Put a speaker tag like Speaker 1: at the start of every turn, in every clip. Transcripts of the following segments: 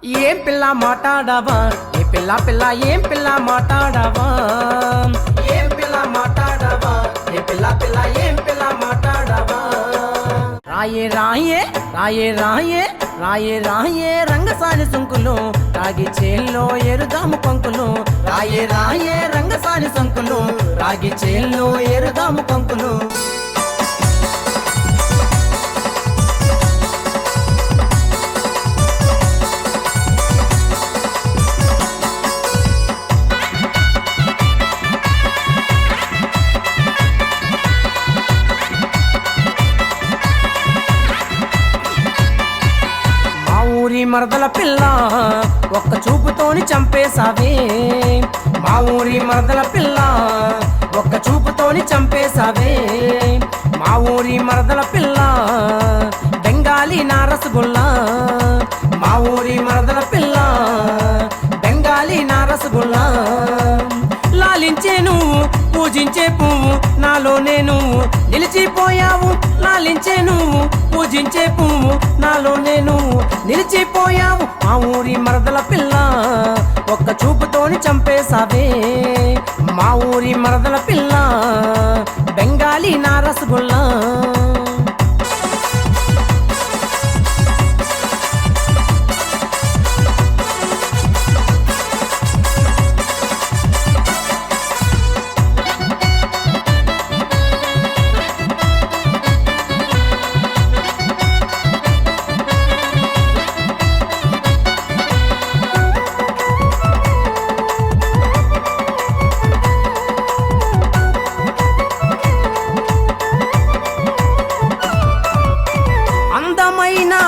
Speaker 1: ఏం పిల్ల మాట్లాడవా ఏ పిల్ల పిల్ల ఏం పిల్ల మాట్లాడవా ఏం పిల్ల మాట్లాడవా ఏ పిల్ల పిల్ల ఏం పిల్ల మాట్లాడవా రాయే రాయే రాయే రాయే రాయే రాయే రంగసాని సుంకులు రాగి చేల్లో ఎరుదాము కొంకులు రాయే రాయే రంగసాని సుంకులు రాగి చేల్లో ఎరుదాము కొంకులు ఊరి మరదల పిల్ల ఒక్క చూపుతోని చంపేసావే మా ఊరి మరదల పిల్ల ఒక్క చూపుతోని చంపేసావే మా ఊరి మరదల పిల్ల బెంగాలీ నా రసగుల్లా మా ఊరి మరదల పిల్ల బెంగాలీ నా రసగుల్లా లాలించే నువ్వు పూజించే పువ్వు నాలోనే నువ్వు నిలిచిపోయావు లాలించే నువ్వు పూజించే పువ్వు నాలోనే నువ్వు నిలిచిపోయావు మా ఊరి మరదల పిల్ల ఒక్క చూపుతోని చంపేసావే మా ఊరి మరదల పిల్ల బెంగాలీ నా రసగుల్లా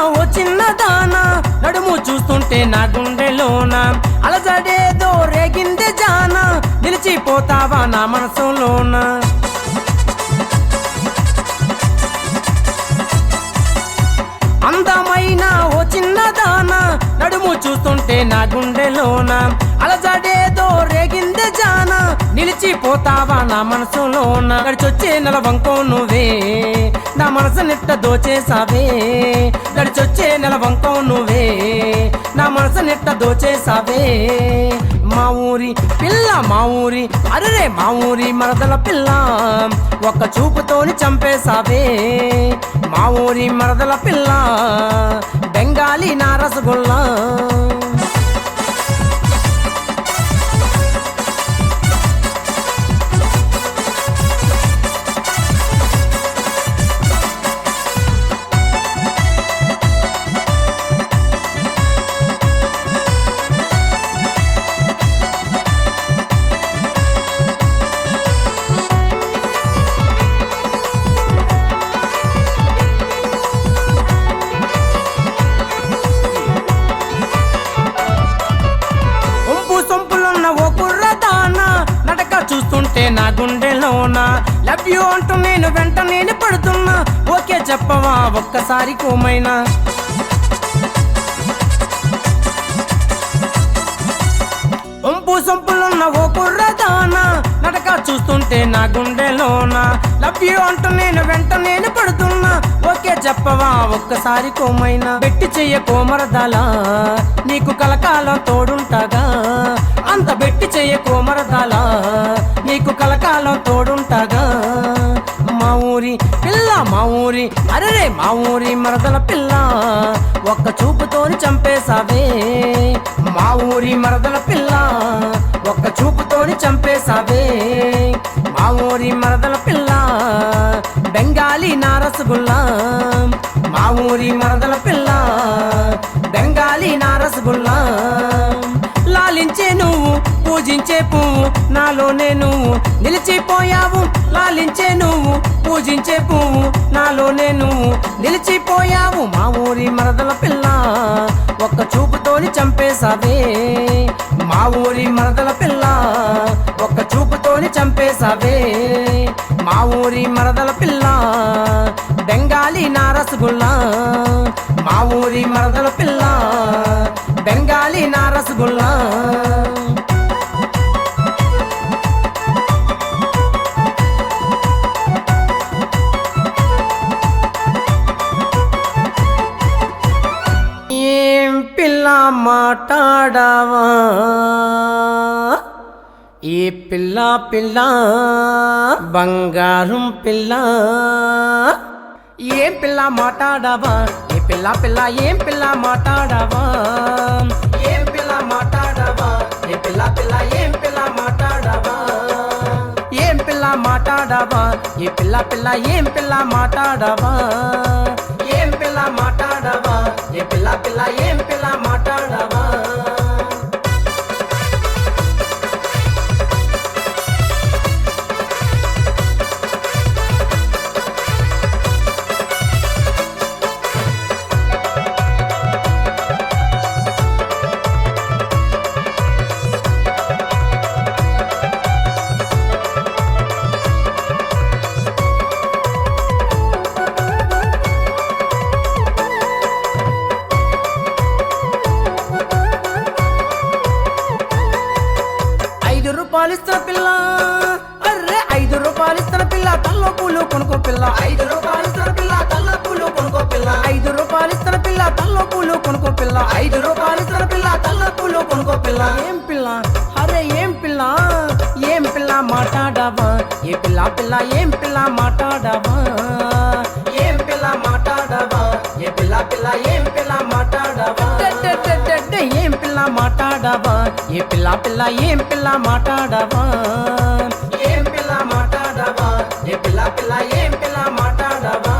Speaker 1: ఓ చిన్నదాన నడుము చూస్తుంటే నా గుండెలోన అలజడేదో రేగిందే జాన నిలిచిపోతావా నా మనసులోన అందమైన ఓ చిన్నదాన నడుము చూస్తుంటే నా గుండెలోన అలజడేదో రేగిందే జాన నిలిచిపోతావా నా మనసులోన గడిచొచ్చే నెలవంకో నువ్వే నా మనసు నిట్ట దోచేసావే గడిచొచ్చే నెలవంకో నువ్వే నా మనసు నిట్ట దోచేసావే మా ఊరి పిల్ల మా ఊరి అరే మా ఊరి మరదల పిల్ల ఒక్క చూపుతోని చంపేసావే మా ఊరి మరదల పిల్ల బెంగాలీ నా రసగుల్లా చూస్తుంటే నా గుండెలోన లవ్ యూ అంటూ నేను వెంట నేను పడుతున్నా ఓకే చెప్పవా ఒక్కసారి కోమైనా ఒంపు సొంపులున్న ఓ కుర్రదానా నడక చూస్తుంటే నా గుండెలోన లవ్ యూ అంటూ నేను వెంట నేను పడుతున్నా ఓకే చెప్పవా ఒక్కసారి కోమైనా పెట్టి చెయ్య కోమరదాలా నీకు కలకాలం తోడుంటాగా అంత పెట్టి చెయ్య కోమరదాలా నీకు కలకాలం తోడుంటాగా మా ఊరి పిల్ల మా ఊరి అరే మా ఊరి మరదల పిల్ల ఒక్క చూపుతోని చంపేసావే మా ఊరి మరదల పిల్ల ఒక్క చూపుతోని చంపేసావే మా ఊరి మరదల పిల్ల బెంగాలీ నా రసగుల్లా మా ఊరి మరదల పిల్ల బెంగాలీ నా రసగుల్లా లాలించే నువ్వు పూజించే పువ్వు నాలోనే నువ్వు నిలిచిపోయావు లాలించే నువ్వు పూజించే పువ్వు నాలోనే నువ్వు నిలిచిపోయావు మా ఊరి మరదల పిల్ల ఒక్క చూపుతోని చంపేసావే మా ఊరి మరదల పిల్ల ఒక్క చూపుతోని చంపేసావే మా ఊరి మరదల పిల్ల బెంగాలీ నా రసగుల్లా మా ఊరి మరదల పిల్ల బెంగాలీ నా రసగుల్లా పిల్ల మాట్లాడవా ఈ పిల్ల పిల్ల బంగారం పిల్ల ఏం పిల్ల మాట్లాడవా ఈ పిల్ల పిల్ల ఏం పిల్ల మాట్లాడవా ఏం పిల్ల మాట్లాడవా ఈ పిల్ల పిల్ల ఏం పిల్ల మాట్లాడవా ఏం పిల్ల మాట్లాడవా ఈ పిల్ల పిల్ల ఏం పిల్ల మాట్లాడవా ఏం పిల్ల మాట్లాడవా ఈ పిల్ల పిల్ల ఏం పిల్ల మాట్లాడవా రూపాయలిస్తున్న పిల్ల అర్రే 5 రూపాయలిస్తున్న పిల్ల తల్లో పూలు కొనుక్కో పిల్ల 5 రూపాయలిస్తున్న పిల్ల తల్లో పూలు కొనుక్కో పిల్ల 5 రూపాయలిస్తున్న పిల్ల తల్లో పూలు కొనుక్కో పిల్ల 5 రూపాయలిస్తున్న పిల్ల తల్లో పూలు కొనుక్కో పిల్ల ఏం పిల్ల అరే ఏం పిల్ల మాట్లాడవా ఏ పిల్ల పిల్ల ఏం పిల్ల మాట్లాడవా ఏం పిల్ల మాట్లాడవా ఏ పిల్ల పిల్ల ఏం పిల్ల మాట్లాడవా ఏం పిల్ల మాట్లాడవా ఏ పిల్ల పిల్ల ఏం పిల్ల మాట్లాడవా ఏం పిల్ల మాట్లాడవా ఏ పిల్ల పిల్ల ఏం పిల్ల మాట్లాడవా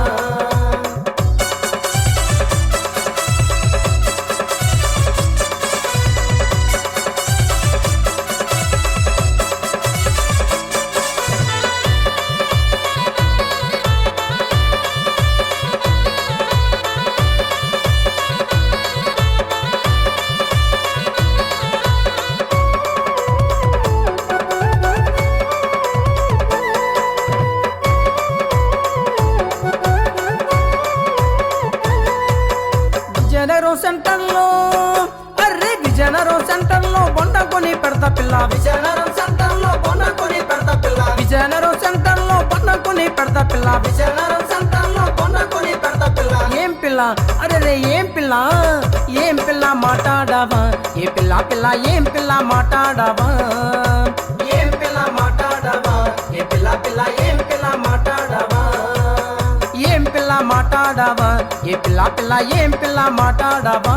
Speaker 1: సెంటర్లో అర్రే విజయనగరం సెంటర్లో బొండ కొని పెడతా పిల్ల విజయనగరం సెంటర్లో బొండ కొని పెడతా పిల్ల విజయనగరం సెంటర్లో బొండ కొని పెడతా పిల్ల విజయనగరం సెంటర్లో బొండ కొని పెడతా పిల్ల ఏం పిల్ల అరే ఏం పిల్ల మాట్లాడవా ఏ పిల్ల పిల్ల ఏం పిల్ల మాట్లాడవా ఏం పిల్ల మాట్లాడవా ఏ పిల్ల పిల్ల ఏం పిల్ల మాట్లాడవా ఏం పిల్ల మాట్లాడవా ఏ పిల్ల పిల్ల ఏం పిల్ల మాట్లాడవా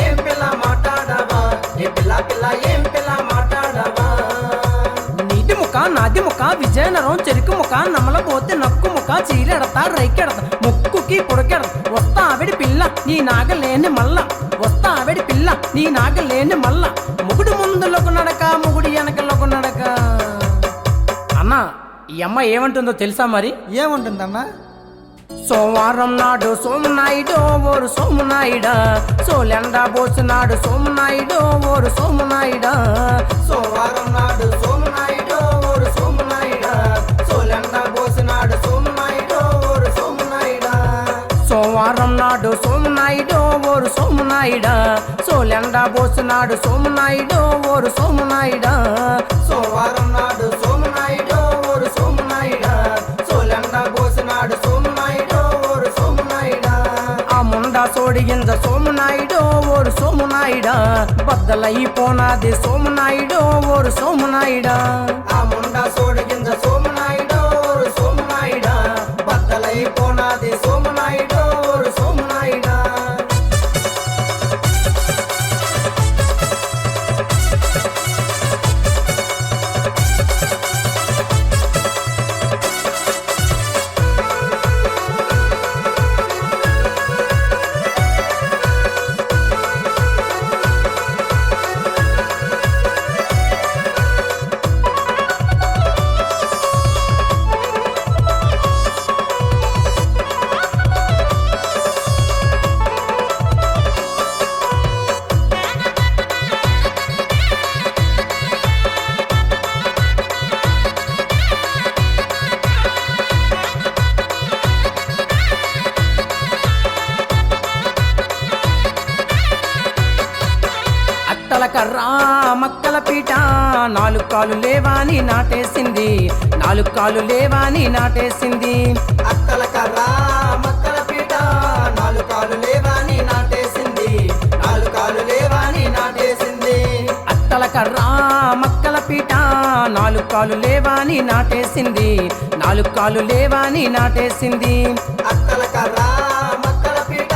Speaker 1: ఏం పిల్ల మాట్లాడవా ఏ పిల్ల పిల్ల ఏం పిల్ల మాట్లాడవా నీటి ముఖ నాది ముఖ విజయనగరం చెరుకు ముఖ నమ్మలపోతే నక్కు ముఖ చీరెడతా రైకెడతా ముక్కుకి పొడకెడతా వస్తా ఆవిడి పిల్ల నీ నాగలేని మల్ల వస్తా ఆవిడి పిల్ల నీ నాగలేని మల్ల ముగుడు ముందులకు నడక ముగుడు వెనకలకు నడక అన్న ఈ అమ్మ ఏమంటుందో తెలుసా మరి
Speaker 2: ఏముంటుందన్నా
Speaker 1: సోమవారం నాడు సోమనాయుడు ఓరు సోమనాయుడా సోలెండ పోసినాడు సోమనాయుడు ఓరు సోమనాయుడా సోమవారం నాడు సోమనాయుడు ఓరు సోమనాయుడా సోలెండ పోసినాడు సోమనాయుడు ఓరు సోమనాయుడా సోమవారం నాడు సోమనాయుడు ఓరు సోమనాయుడా సోలెండ పోసినాడు సోమనాయుడు ఓరు సోమనాయుడా సోమవారం నాడు సోమనాయుడు ఓరు సోమనాయుడా సోలెండ పోసినాడు సోమనాయుడు ఓరు సోమనాయుడా ఆ ముండా సోడిగింజ సోమనాయుడు ఓరు సోమనాయుడా బద్దలైపోనాది సోమనాయుడు ఓరు సోమనాయుడా ఆ ముండా సోడిగింజ సోమనాయుడు ఓరు సోమనాయుడా బద్దలైపోనాది సోమనాయుడు ఓరు సోమనాయుడా కర్రా మక్కల పీట 4 కాలు లేవాని నాటేసింది 4 కాలు లేవాని నాటేసింది అక్కల కర్రా మక్కల పీట 4 కాలు లేవాని నాటేసింది 4 కాలు కర్రా మక్కల పీట నాలుగు కాలు లేవాని నాటేసింది, నాలుగు కాలు లేవాని నాటేసింది.
Speaker 2: అక్కల కర్ర మక్కల పీట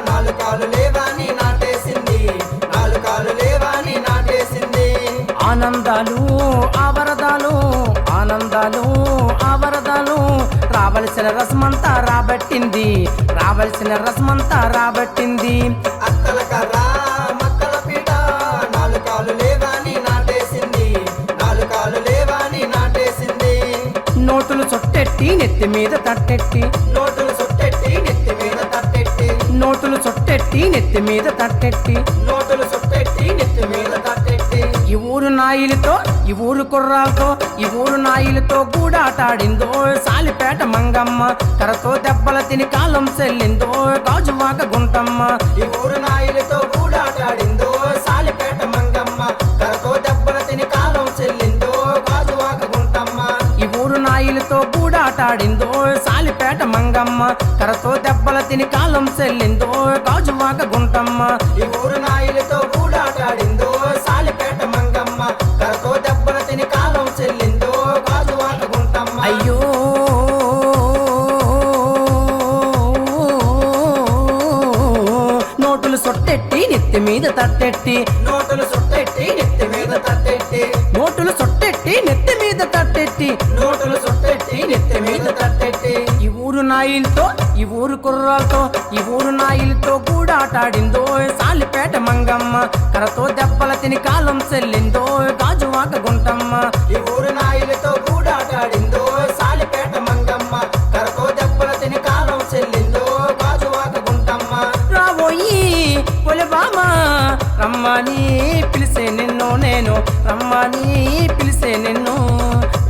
Speaker 2: నాలుగు కాలు లేవాని నాటేసింది, నాలుగు కాలు లేవాని నాటేసింది.
Speaker 1: ఆనందాలు ఆవరదాలు ఆనందాలు ఆవరదాలు రావలసిన రసమంతా రాబట్టింది, రావలసిన రసమంతా రాబట్టింది.
Speaker 2: అక్కల కర్ర మక్కల పీట నాలుగు కాలు లేవాని నాటేసింది, నాలుగు కాలు లేవాని నాటేసింది.
Speaker 1: నోటులు చుట్టెట్టి నెత్తి మీద తట్టెట్టి,
Speaker 2: నోటులు చుట్టెట్టి నెత్తి మీద తట్టెట్టి,
Speaker 1: నోటులు చుట్టెట్టి నెత్తి మీద తట్టెట్టి.
Speaker 2: నోటులు చుట్టెట్టి నెత్తి మీద తట్టెట్టి.
Speaker 1: ఈ ఊరు నాయిలతో ఈ ఊరు కుర్రాలతో ఈ ఊరు నాయిలతో గూడాటాడిందో సాలిపేట మంగమ్మ, కరతో దెబ్బల తిని కాలం చెల్లిందో గాజువాక గుంటమ్మ.
Speaker 2: ఈ ఊరు నాయులతో గూడాటాడిందో సాలిపేట మంగమ్మ, కరతో దెబ్బల తిని కాలం చెల్లిందో గాజువాక గుంటమ్మ.
Speaker 1: ఈ ఊరు నాయిలతో గూడాటాడిందో సాలిపేట మంగమ్మ, కరతో దెబ్బల తిని కాలం చెల్లిందో గాజువాక గుంటమ్మ.
Speaker 2: ఈ ఊరు నాయులతో గూడాటాడిందో సాలిపేట మంగమ్మ, కరతో దెబ్బల తిని కాలం చెల్లిందో గాజువాక గుంటమ్మ.
Speaker 1: అయ్యో నోటులు సొట్టెట్టి నెత్తి మీద తట్టెట్టి,
Speaker 2: నోటులు చుట్టెట్టి నెత్తి మీద తట్టెట్టి,
Speaker 1: నోటులు సొట్టెట్టి నెత్తి మీద తట్టెట్టి.
Speaker 2: నోటులు చుట్టెట్టి నెత్తి మీద తట్టెట్టి.
Speaker 1: ఈ ఊరు నాయిలతో ఈ ఊరు కుర్రాలతో ఈ ఊరు నాయిలతో గూడాటాడిందో సాలిపేట మంగమ్మ, కరతో దెబ్బల తిని కాలం చెల్లిందో గాజువాక గుంటమ్మ.
Speaker 2: ఈ ఊరు నాయులతో గూడాటాడిందో సాలిపేట మంగమ్మ, కరతో దెబ్బల తిని కాలం చెల్లిందో గాజువాక గుంటమ్మ.
Speaker 1: రాబోయి పొలబామ రమ్మని పిలిసే నిన్ను నేను, రమ్మని పిలిసే నిన్ను.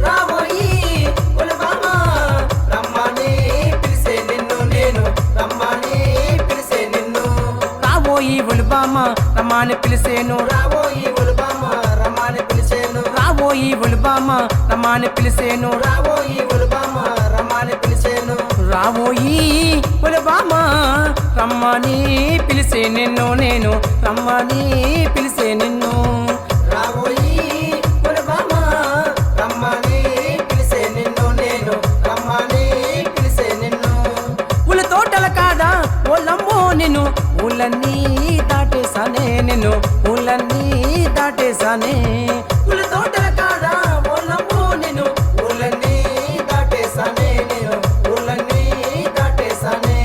Speaker 2: రాబోయి పులబామ రమ్మని పిలిసే నిన్ను నేను, రమ్మని పిలిసే నిన్ను.
Speaker 1: రాబోయి ఒలిబామ రమ్మని పిలిసేను,
Speaker 2: రాబోయి పులబామ రమ్మని పిలిచేను,
Speaker 1: రాబోయి ఒలిబామ రమ్మని పిలిసేను.
Speaker 2: రాబోయి పులబామ రమ్మని పిలిచేను.
Speaker 1: రాబోయి ఒలిబామ రమ్మని పిలిసే నిన్ను నేను, రమ్మని పిలిసే నిన్ను.
Speaker 2: రాబోయి పులబామ రమ్మని పిలిసే నిన్ను నేను, రమ్మని పిలిసే నిన్ను.
Speaker 1: ఉల తోటల కాడ ఓలమ్మో నిన్ను, ఊళ్ళన్నీ దాటేసానే నిన్ను, ఊళ్ళన్నీ దాటేసానే.
Speaker 2: పులి తోటల కాడ ఓలమ్మో నేను, ఊళ్ళన్నీ దాటేసానే నేను, ఊళ్ళన్నీ దాటేసానే.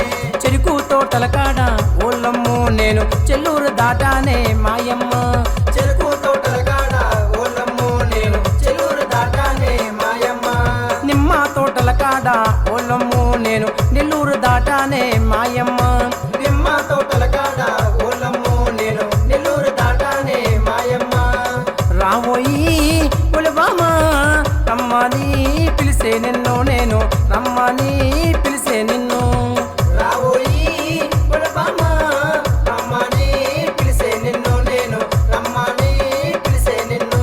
Speaker 1: చెరుకు తోటల కాడ ఓలమ్మో నేను, చెల్లూరు దాటానే మాయమ్మ.
Speaker 2: చెరుకు తోటల కాడ ఓలమ్మో నేను, చెల్లూరు దాటానే మాయమ్మ.
Speaker 1: నిమ్మ తోటల కాడ ఓలమ్మో నేను, నెల్లూరు దాటానే మాయమ్మ.
Speaker 2: నిమ్మ తోటల కాడ ఓలమ్మో నేను, నెల్లూరు దాటానే మాయమ్మ.
Speaker 1: రాబోయి ఒలిబామ రమ్మని పిలిసే నిన్ను నేను, రమ్మని పిలిసే నిన్ను.
Speaker 2: రాబోయి పులబామ రమ్మని పిలిసే నిన్ను నేను, రమ్మని పిలిసే నిన్ను.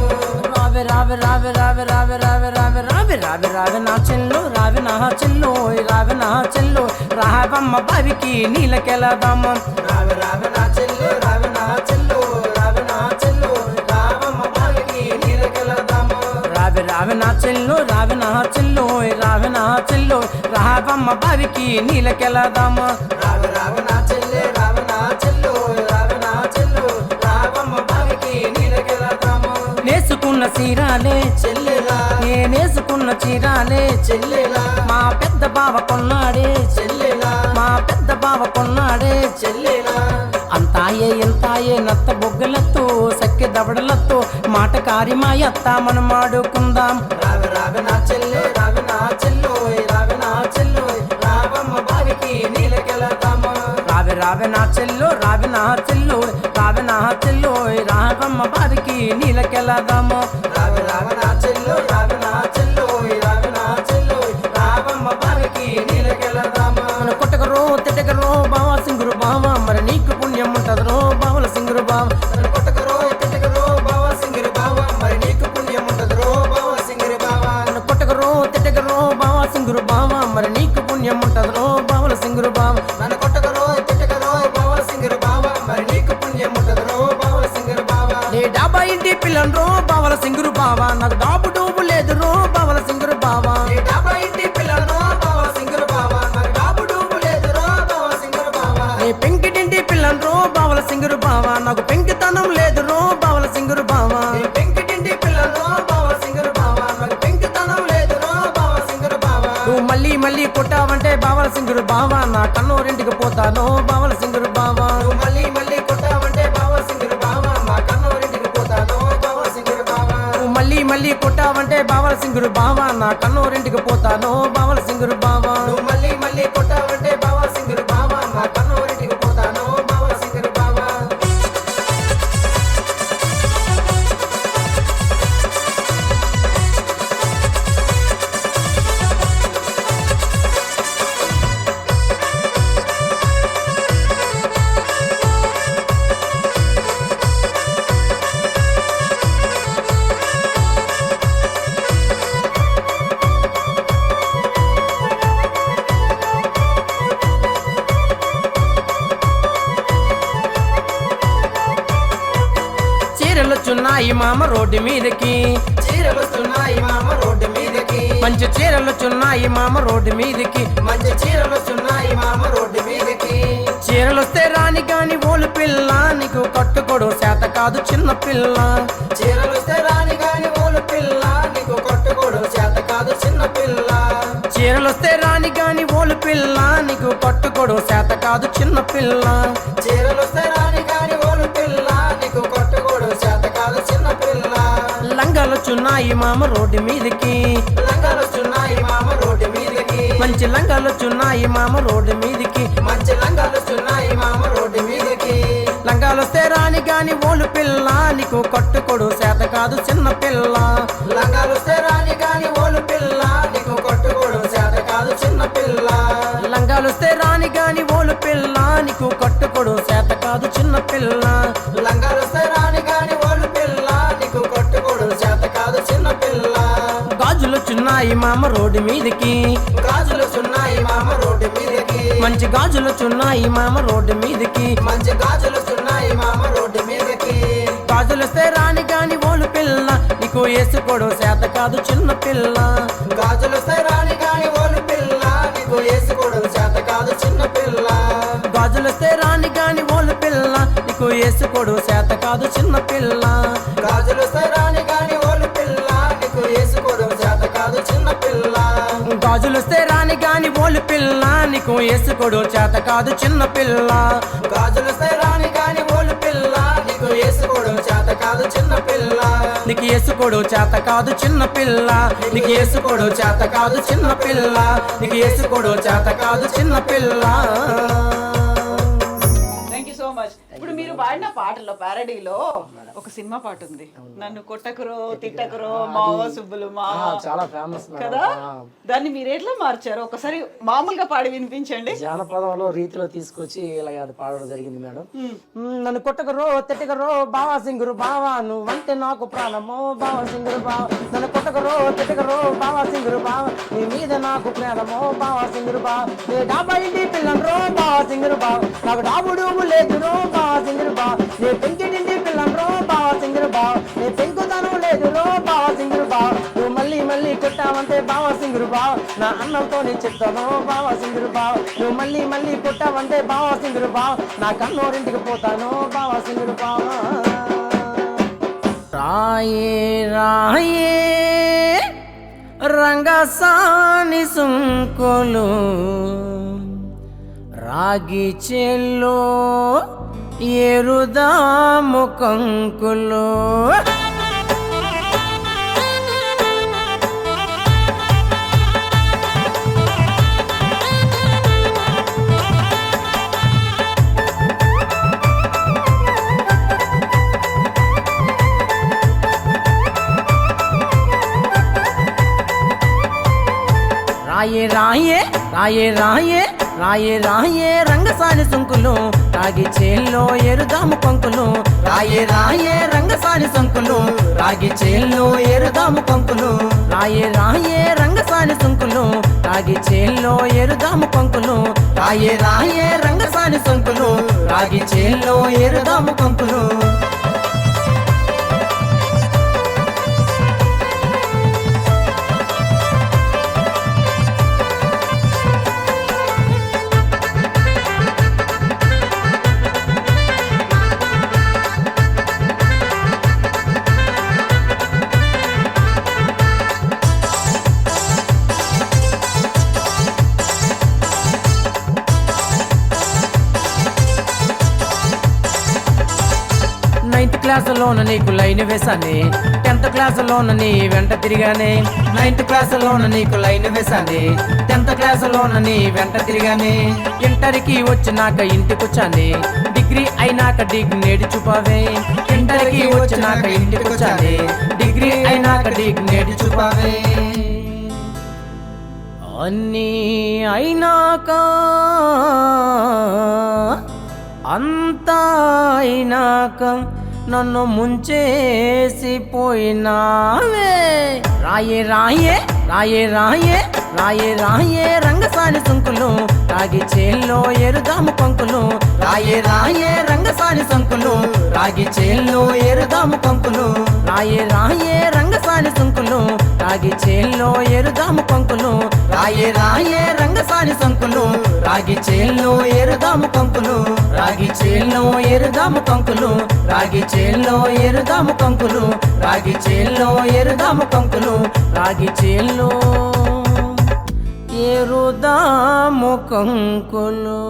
Speaker 1: రావే రావే రావే రావే రావే రావే రావే రావే రావే రావే నా చెల్లు, రావే నా చెల్లు, రావే నా చెల్లు, రావమ్మ బావికి నీళ్ళకెళదామ.
Speaker 2: రావే రావే నా చెల్లు, రావే నా చెల్లు, రావే నా చెల్లు, రావమ్మ బావికి నీళ్ళకెళదాము.
Speaker 1: రావే రావే నా చెల్లు, రావే నా చెల్లు, రావే నా చెల్లు, రావమ్మ బావికి నీళ్ళకెళదామ.
Speaker 2: రావే రావే నా చెల్లె, రావే నా చెల్లు, రావే నా చెల్లు, రావమ్మ బావికి నీళ్ళకెళదాము.
Speaker 1: నేసుకున్న చీరాలే
Speaker 2: చెల్లెలా
Speaker 1: నేనేసుకున్న చీరాలే
Speaker 2: చెల్లెలా
Speaker 1: మా పెద్ద బావ కొన్నాడే,
Speaker 2: చెల్లెలా
Speaker 1: మా పెద్ద బావ కొన్నాడే.
Speaker 2: చెల్లెలా
Speaker 1: అంతాయే ఎంతాయే నత్త బొగ్గలతో సక్కె దవడలతో మాట కారి మా అత్త మనం ఆడుకుందాం.
Speaker 2: రావే రావే నా చెల్లె, రావే నా చెల్లు, రావే నా చెల్లు, రావమ్మ బావికి నీళ్ళకెళదాము.
Speaker 1: రావే రావే నా చెల్లు, రావే నా చెల్లు, రావే నా చెల్లు, రావమ్మ బావికి నీళ్ళకెళదాము.
Speaker 2: రావే రావే నా చెల్లు, రావే నా చెల్లు, రావే నా చెల్లు, రావమ్మ బావికి నీళ్ళకెళదాము.
Speaker 1: మన కొట్టకరో తిట్టకరో బావా సింగురు బావా, మరి నీకు పుణ్యం ఉంటదరో బావల సింగురు బావ.
Speaker 2: నన్ను కొట్టకరో తిట్టకరో బావ సింగిరి బావ, మరి నీకు పుణ్యం ఉండదురో బావ సింగిరి బావ.
Speaker 1: మన కొట్టకరో తిట్టకరో బావా సింగురు బావ, మరి నీకు పుణ్యం ఉంటదరో బావల సింగురు బావ.
Speaker 2: నన్ను కొట్టకరో తిట్టకరో బావ సింగిరి బావ, మరి నీకు పుణ్యం ఉండదురో బావ సింగిరి బావ.
Speaker 1: నీ డాబా ఇంటి ఇంటి పిల్లను రో బావల సింగురు బావా నాకు డాబు డూబు లేదు రో బావల సింగురు బావా
Speaker 2: నీ డాబా ఇంటి పిల్లను బావ సింగురు బావ నాకు డాబు డూబు లేదురో బావ సింగురు బావ
Speaker 1: నీ పెంకిటింటి పిల్లను రో బావల సింగురు బావా నాకు పెంకితనం లేదు రో బావల సింగురు బావా
Speaker 2: నీ పెంకిటింటి పిల్లను బావ సింగురు బావ నాకు పెంకితనం లేదురో బావ సింగురు బావ
Speaker 1: నువ్వు మళ్ళీ మళ్ళీ కొట్టావంటే బావల సింగురు బావా నా కన్నూరింటికి పోతాను బావల సింగురు బావా
Speaker 2: నువ్వు మళ్ళీ మళ్ళీ కొట్టావంటే బావ సింగురు బావ మా కన్నూరింటికి పోతాను బావ సింగురు బావ
Speaker 1: నువ్వు మళ్ళీ మళ్ళీ కొట్టావంటే బావల సింగురు బావా నా కన్నూరింటికి పోతాను బావల సింగురు బావా
Speaker 2: నువ్వు మళ్ళీ మళ్ళీ కొట్టావంటే బావ సింగురు బావ మా కన్నూరింటికి పోతాను బావ సింగురు బావ
Speaker 1: చీరలొచ్చున్నాయి మామ రోడ్డు మీదకి
Speaker 2: చీరలొస్తున్నాయి మామ రోడ్డు మీదకి
Speaker 1: మంచి చీరలొచ్చున్నాయి మామ రోడ్డు మీదకి
Speaker 2: మంచి చీరలొస్తున్నాయి మామ రోడ్డు మీదకి
Speaker 1: చీరలొస్తే రాని కాని ఓలు పిల్ల నీకు కట్టుకోడు చేత కాదు చిన్న పిల్ల
Speaker 2: చీరలొస్తే రాని గాని ఓలు పిల్ల నీకు కట్టుకోడు చేత కాదు చిన్న పిల్ల
Speaker 1: చీరలొస్తే రాని కాని ఓలు పిల్ల నీకు కట్టుకోడు చేత కాదు చిన్న పిల్ల
Speaker 2: చీరలొస్తే రాని గాని ఓలు పిల్ల నీకు కట్టుకోడు చేత కాదు చిన్న పిల్ల
Speaker 1: లంగాలొచ్చున్నాయి మామ రోడ్డు మీదకి
Speaker 2: లంగాలొస్తున్నాయి మామ రోడ్డు మీదకి
Speaker 1: మంచి లంగాలొచ్చున్నాయి మామ రోడ్డు మీదకి
Speaker 2: మంచి లంగాలొస్తున్నాయి మామ రోడ్డు మీదకి
Speaker 1: లంగాలొస్తే రాని కాని ఓలు పిల్ల నీకు కట్టుకోడు చేత కాదు చిన్న పిల్ల
Speaker 2: లంగాలొస్తే రాని గాని ఓలు పిల్ల నీకు కట్టుకోడు చేత కాదు చిన్న పిల్ల
Speaker 1: లంగాలొస్తే రాని కాని ఓలు పిల్ల నీకు కట్టుకోడు చేత కాదు చిన్న పిల్ల
Speaker 2: లంగాలొస్తే రాని గాని ఓలు పిల్ల నీకు కట్టుకోడు చేత కాదు చిన్న పిల్ల
Speaker 1: గాజులొచ్చున్నాయి మామ రోడ్డు మీదకి
Speaker 2: గాజులొస్తున్నాయి మామ రోడ్డు మీదకి
Speaker 1: మంచి గాజులొచ్చున్నాయి మామ రోడ్డు మీదకి
Speaker 2: మంచి గాజులొస్తున్నాయి మామ రోడ్డు మీదకి
Speaker 1: గాజులొస్తే రాని కాని ఓలు పిల్ల నీకు వేసుకోడు చేత కాదు చిన్న పిల్ల
Speaker 2: గాజులొస్తే రాని గాని ఓలు పిల్ల నీకు వేసుకోవడం చేత కాదు చిన్న పిల్ల
Speaker 1: గాజులొస్తే రాని కాని ఓలు పిల్ల నీకు వేసుకోడు చేత కాదు చిన్న పిల్ల
Speaker 2: గాజులొస్తే రాని గాని ఓలు పిల్ల నీకు వేసుకోవడం చేత కాదు చిన్న పిల్ల
Speaker 1: గాజులొస్తే రాని కాని ఓలు పిల్ల నీకు వేసుకోడు చేత కాదు చిన్న పిల్ల
Speaker 2: గాజులొస్తే రాని గాని ఓలు పిల్ల నీకు వేసుకోవడం చేత కాదు చిన్న పిల్ల
Speaker 1: నీకు వేసుకోడు చేత కాదు చిన్న పిల్ల నీకు వేసుకోడు చేత కాదు చిన్న పిల్ల నీకు వేసుకోడు చేత కాదు చిన్న పిల్ల
Speaker 3: థ్యాంక్ యూ సో మచ్. ఇప్పుడు మీరు పాడిన పాటలో పారడీలో ఒక సినిమా పాట ఉంది, నన్ను కొట్టకురో తిట్టకురో మావో సుబ్బులు మావో,
Speaker 1: చాలా ఫేమస్
Speaker 3: కదా? దాన్ని మీరు ఎట్లా మార్చారు? ఒకసారి మామూలుగా పాడి వినిపించండి.
Speaker 1: జానపదంలో రీతిలో తీసుకొచ్చి ఇలాగ అది పాడడం జరిగింది మేడం. నన్ను కొట్టకరో తిట్టకరో బావా సింగురు బావా నువ్వంటే నాకు ప్రాణమో బావా సింగురు బావా నన్ను కొట్టకరో తిట్టకరో బావా సింగురు బావా నీ మీద నాకు ప్రేమో బావా సింగురు బావా నీ డాబా ఇంటి పిల్లండ్రో బావా సింగురు బావా నాకు డాబుడు లేదురో బావా సింగురు బావా నీ పెంకిటింటి పిల్లండ్రో బావా సింగురు బావా నీ పెంకుతనం లేదురో బావా సింగురు బావా నువ్వు మళ్ళీ మళ్ళీ కొట్టావంటే బావా సింగురు బావా నా అన్నంతో నీ చెప్తాను బావా సింగురు బావా నువ్వు మళ్ళీ మళ్ళీ కొట్టావంటే బావా సింగురు బావా నా కన్నూరింటికి పోతాను బావా సింగురు బావా రాయే రాయే రంగసాని సుంకులు రాగి చెల్లో ఎరుదాము కంకులు రాయే రాయే రాయే రాయే రాయే రాయే రంగసాని సుంకులు రాగి చేల్లో ఎరుదాము కంకులు రాయే రాయే రంగసాని సుంకులు రాగి చేల్లో ఎరుదాము కంకులు రాయే రాయే రంగసాని సుంకులు రాగి చేల్లో ఎరుదాము కంకులు రాయే రాయే రంగసాని సుంకులు రాగి చేల్లో ఎరుదాము కంకులు 9th క్లాసులోన నీకు లైన్ వేసానే 10th క్లాసులోన నీ వెంట తిరిగానే 9th క్లాసులోన నీకు లైన్ వేసానే 10th క్లాసులోన నీ వెంట తిరిగానే ఇంటర్కి వచ్చినాక ఇంటికొచ్చానే డిగ్రీ అయినాక డిగ్నేడి చూపావే ఇంటర్కి వచ్చినాక ఇంటికొచ్చానే డిగ్రీ అయినాక డిగ్నేడి చూపావే అన్నీ అయినాక అంతా అయినాక నన్ను ముంచేసి పోయినావే రాయే రాయే రాయే రాయే రాయే రాయే రంగసాని సంకులు రాగి చేల్లో ఎరుదాము కంకులు రాయే రాయే రంగసాని సంకులు రాగి చేల్లో ఎరుదాము కంకులు రాయే రాయే రంగసాని సంకులు రాగి చేల్లో ఎరుదాము కంకులు రాయే రాయే రంగసాని సంకులు రాగి చేల్లో ఎరుదాము కంకులు రాగి చేల్లో ఎరుదాము కంకులు రాగి చేల్లో ఎరుదాము కంకులు రాగి చేల్లో ఎరుదాము కంకులు రాగి చేల్లో ఎరుదాము కంకులు.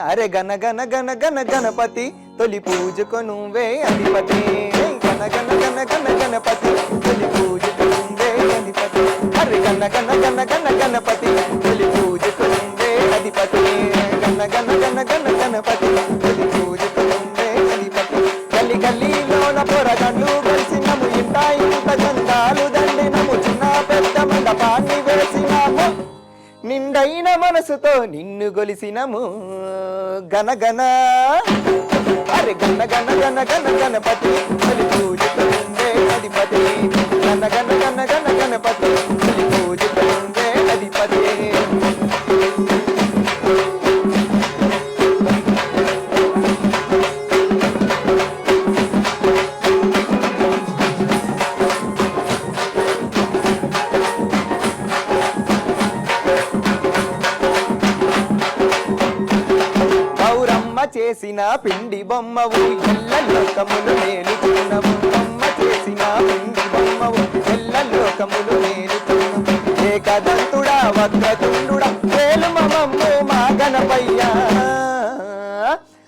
Speaker 4: అరే గన గన గన గన గణపతి తొలి పూజకు నువ్వే అధిపతి గన గన గన గన గణపతి తొలి పూజకు నువ్వే అధిపతి అరే గన గన గన గన గణపతి తొలి పూజకు నువ్వే అధిపతి గన గన గన గన గణపతి తొలి పూజకు నువ్వే అధిపతి గల్లి గల్లీలోన పొరగండ్లు కలిసినము ఇంత ఇంత చందాలు దండినము చిన్న పెద్ద మండపాన్ని వేసినాము నిండైన మనసుతో నిన్ను గొలిసినము గన గన అరే గన గన గన గన గణపతి తొలి పూజకు నువ్వే అధిపతి గన గన గన గన గణపతి తొలి పూజకు నువ్వే అధిపతి చేసిన పిండి బొమ్మవు ఎల్ల లోకములు నేలుతున్నవు అమ్మ చేసిన పిండి బొమ్మవు ఎల్ల లోకములు నేలుతున్నవు ఏకదంతుడా వక్రతుండుడా వేలు మమమ్ము మా గణపయ్యా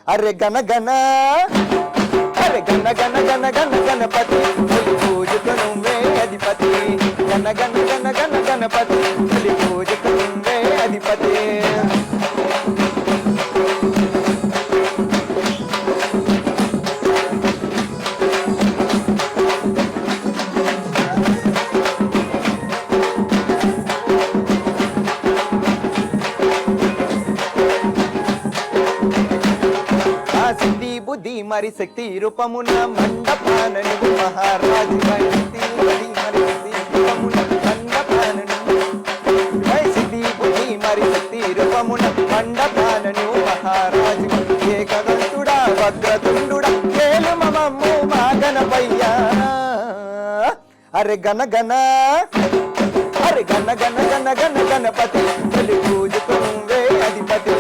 Speaker 4: అరే గన గన అరే గన గన గన గన గణపతి తొలి పూజకు నువ్వే అధిపతి గన గన గన గన గణపతి తొలి పూజకు నువ్వే అధిపతి మరి శక్తి రూపమున మండపాన నువ్వు మహారాజు మరి శక్తి రూపమున మండపాన సిద్ధి బుద్ధి మరి శక్తి రూపమున మండపాన నువ్వు మహారాజు ఏకదంతుడా వక్రతుండుడా కేలు మమమ్ము మా గణపయ్యా అరే గన గన అరే గన గన గన గన గణపతి తొలి పూజకు నువ్వే అధిపతి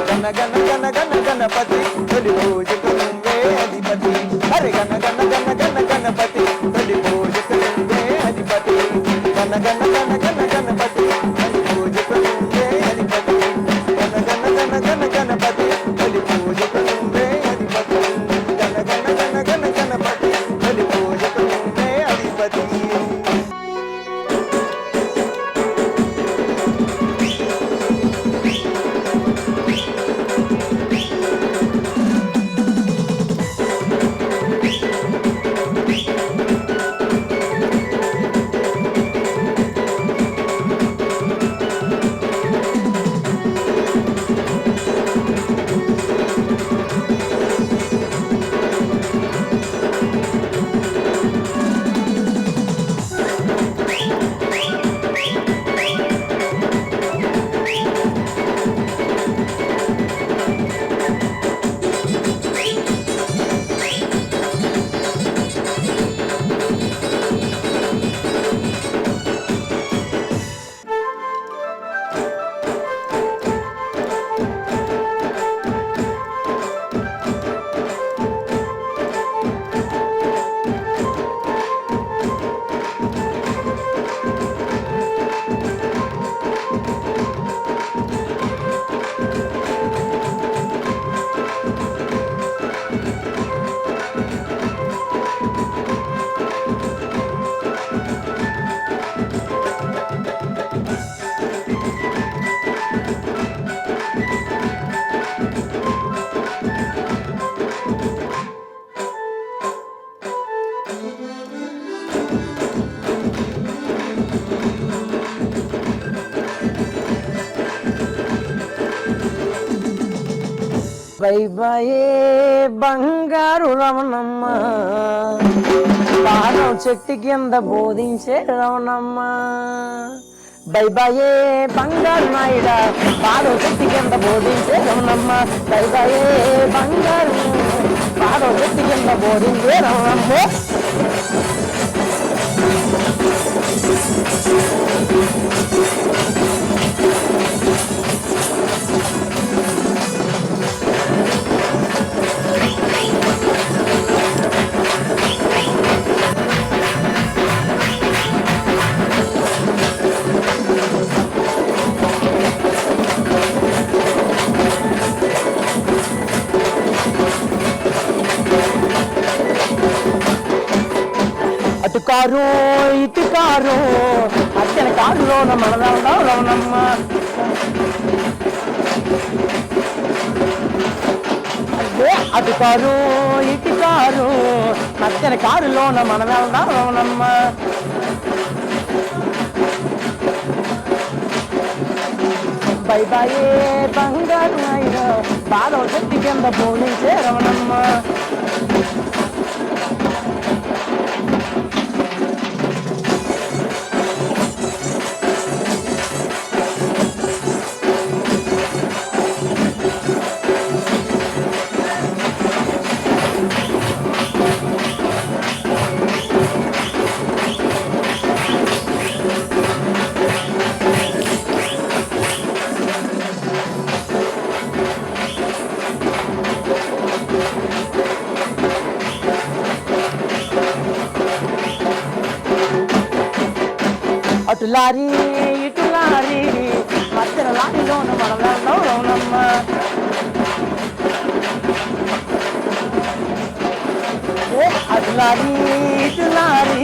Speaker 4: గన గన గన గన గణపతి తొలి పూజకు నువ్వే అధిపతి అరే గన గన గన గన గణపతి తొలి పూజకు నువ్వే అధిపతి గన గన గన గన గణపతి తొలి పూజకు నువ్వే అధిపతి గన గన గన గన గణపతి తొలి పూజకు నువ్వే అధిపతి గన గన గన గన గణపతి తొలి పూజకు నువ్వే అధిపతి
Speaker 1: బైబాయే బంగారు రమణమ్మ పాదం చెట్టు కింద బోధించే రమణమ్మ బైబాయే బంగారు నాయుడ పాదం చెట్టు కింద బోధించే రమణమ్మ బైబాయే బంగారు పాదం చెట్టు కింద బోధించే రమణమ్మ కారు ఇటు కారు అత్తెన కారులోన మన వెళ్దాం రవణమ్మ అటు కారు ఇటు కారు అత్తెన కారులోన మన వెళ్దాం రవణమ్మ బై బాయే బంగారు నాయన బాధ చెట్టు కింద పోనించే రవణమ్మ అటు లారీ ఇటు లారీ మధ్యన లారీలోన మనం వెళ్దాం రవణమ్మ అటు లారీ ఇటు లారీ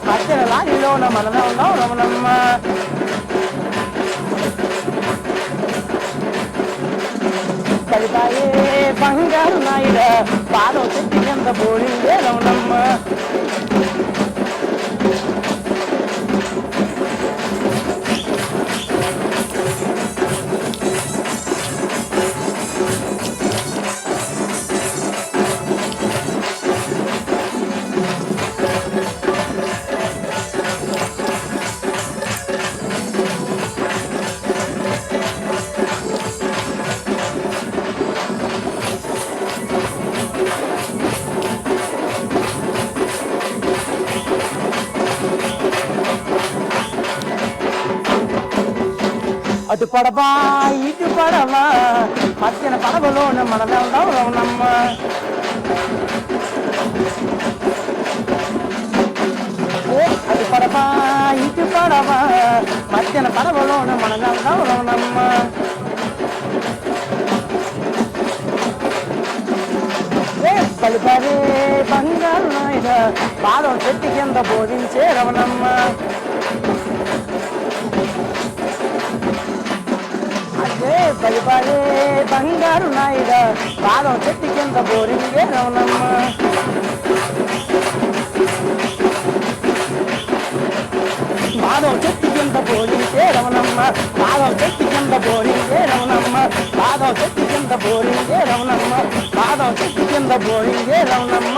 Speaker 1: మధ్యన లారీలోన మనం వెళ్దాం రవణమ్మ పడిపాయే బంగారు నాయుడ పాదం చెట్టు కింద పోలిందే రవణమ్మ అటు పడవా ఇటు పడవా మధ్యన పడవలోన మన వెళ్దాం రవణమ్మ అటు పడవా ఇటు పడవా మధ్యన పడవలోన మన వెళ్దాం రవణమ్మ పలిపరే బంగారు నాయుడ పాదం చెట్టు కింద బోధించే రవణమ్మ పలిపరే బంగారు నాయుడ పాదం చెట్టు కింద బోరింగే రవణమ్మ పాదం చెట్టు కింద బోరింగే రవణమ్మ పాదం చెట్టు కింద బోరింగే రవణమ్మ పాదం చెట్టు కింద బోరింగే రవణమ్మ పాదం చెట్టు కింద బోరింగే రవణమ్మ